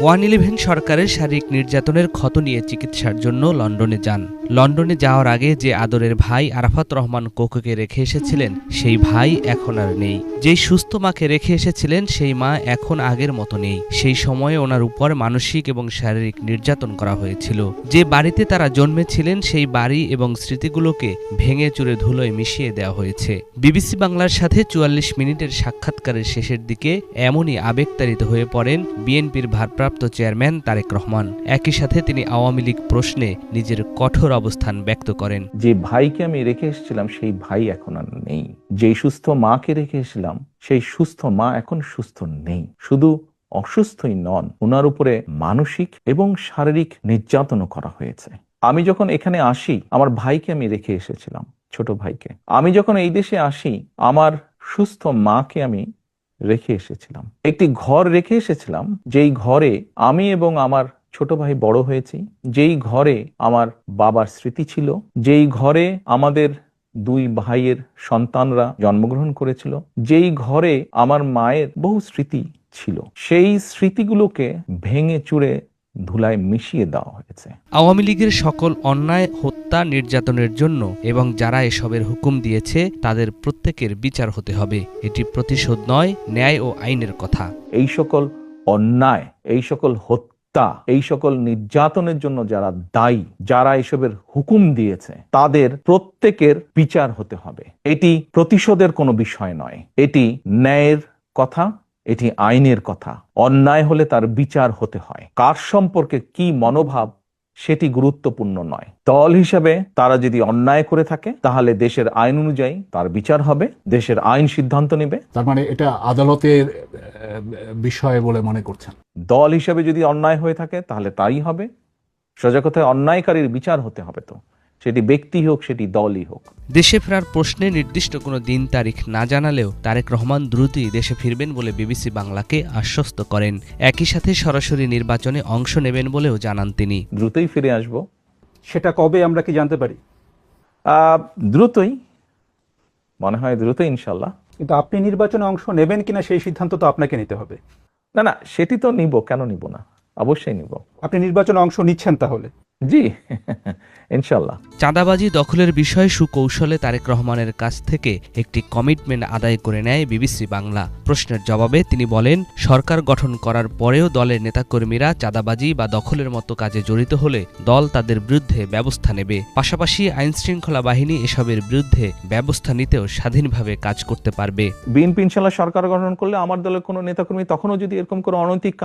111 সরকারের শারীরিক নির্যাতনের ক্ষত নিয়ে চিকিৎসার জন্য লন্ডনে যান। লন্ডনে যাওয়ার আগে যে আদরের ভাই আরাফাত রহমান কোকোকে রেখে এসেছিলেন, সেই ভাই এখন আর নেই। যেই সুস্থ মাকে রেখে এসেছিলেন, সেই মা এখন আগের মতো নেই। সেই সময়ে ওনার উপর মানসিক এবং শারীরিক নির্যাতন করা হয়েছিল। যে বাড়িতে তারা জন্মেছিলেন, সেই বাড়ি এবং স্মৃতিগুলোকে ভেঙে চুরে ধুলোয় মিশিয়ে দেওয়া হয়েছে। বিবিসি বাংলার সাথে 44 মিনিটের সাক্ষাৎকারের শেষের দিকে এমনই আবেগতাড়িত হয়ে পড়েন বিএনপির ভারপ্রাপ্ত চেয়ারম্যান তারেক রহমান। একই সাথে তিনি আওয়ামী লীগ প্রশ্নে নিজের কঠোর অবস্থান ব্যক্ত করেন। যে ভাইকে আমি রেখে এসেছিলাম, সেই ভাই এখন আর নেই। যেই সুস্থ মাকে রেখে এসেছিলাম, সেই সুস্থ মা এখন সুস্থ নেই। শুধু অসুস্থই নন, ওনার উপরে মানসিক এবং শারীরিক নির্যাতনও করা হয়েছে। আমি যখন এখানে আসি, আমার ভাইকে আমি রেখে এসেছিলাম, ছোট ভাইকে। আমি যখন এই দেশে আসি, আমার সুস্থ মাকে আমি রেখে এসেছিলাম। একটি ঘর রেখে এসেছিলাম, যেই ঘরে আমি এবং আমার ছোট ভাই বড় হয়েছি, যেই ঘরে আমার বাবার স্মৃতি ছিল, যেই ঘরে আমাদের দুই ভাইয়ের সন্তানরা জন্মগ্রহণ করেছিল, যেই ঘরে আমার মায়ের বহু স্মৃতি ছিল, সেই স্মৃতিগুলোকে ভেঙে চুরে ধুলায় মিশিয়ে দেওয়া হয়েছে। আওয়ামী লীগের সকল অন্যায়, হত্যা, নির্যাতনের জন্য এবং যারা এসবের হুকুম দিয়েছে, তাদের প্রত্যেকের বিচার হতে হবে। এটি প্রতিশোধ নয়, ন্যায় ও আইনের কথা। এই সকল অন্যায়, এই সকল হত্যা, এই সকল নির্যাতনের জন্য যারা দায়ী, যারা এসবের হুকুম দিয়েছে, তাদের প্রত্যেকের বিচার হতে হবে। এটি প্রতিশোধের কোনো বিষয় নয়, এটি ন্যায়ের কথা, এটি আইনের কথা। অন্যায় হলে তার বিচার হতে হয়। কার সম্পর্কে কি মনোভাব সেটি গুরুত্বপূর্ণ নয়। দল হিসেবে তারা যদি অন্যায় করে থাকে, তাহলে দেশের আইন অনুযায়ী তার বিচার হবে, দেশের আইন সিদ্ধান্ত নেবে। তার মানে এটা আদালতের বিষয় বলে মনে করছেন? দল হিসেবে যদি অন্যায় হয়ে থাকে, তাহলে তাই হবে। সোজা কথায় অন্যায়কারীর বিচার হতে হবে, তো সেটি ব্যক্তি হোক, সেটি দলই হোক। দেশে ফেরার প্রশ্নে নির্দিষ্ট কোনো দিন তারিখ না জানালেও তারেক রহমান দ্রুতই দেশে ফিরবেন বলে বিবিসি বাংলাকে আশ্বস্ত করেন। একই সাথে সরাসরি নির্বাচনে অংশ নেবেন বলেও জানান তিনি। দ্রুতই ফিরে আসব। সেটা কবে আমরা কি জানতে পারি? দ্রুতই, মনে হয় দ্রুতই ইনশাল্লাহ। কিন্তু আপনি নির্বাচনে অংশ নেবেন কিনা সেই সিদ্ধান্ত তো আপনাকে নিতে হবে। না, সেটি তো নিব, কেন নিব না, অবশ্যই নিব। আপনি নির্বাচনে অংশ নিচ্ছেন তাহলে? জি, ইনশাল্লাহ। চাঁদাবাজি দখলের বিষয়ে সুকৌশলে তারেক রহমানের কাছ থেকে একটি কমিটমেন্ট আদায় করে নেয় বিবিসি বাংলা। প্রশ্নের জবাবে তিনি বলেন, সরকার গঠন করার পরেও দলের নেতাকর্মীরা চাঁদাবাজি বা দখলের মতো কাজে জড়িত হলে দল তাদের বিরুদ্ধে ব্যবস্থা নেবে। পাশাপাশি আইনশৃঙ্খলা বাহিনী এসবের বিরুদ্ধে ব্যবস্থা নিতেও স্বাধীনভাবে কাজ করতে পারবে। বিএনপি ইনশাল্লাহ সরকার গঠন করলে আমার দলের কোনো নেতাকর্মী তখনও যদি এরকম কোনো অনৈতিক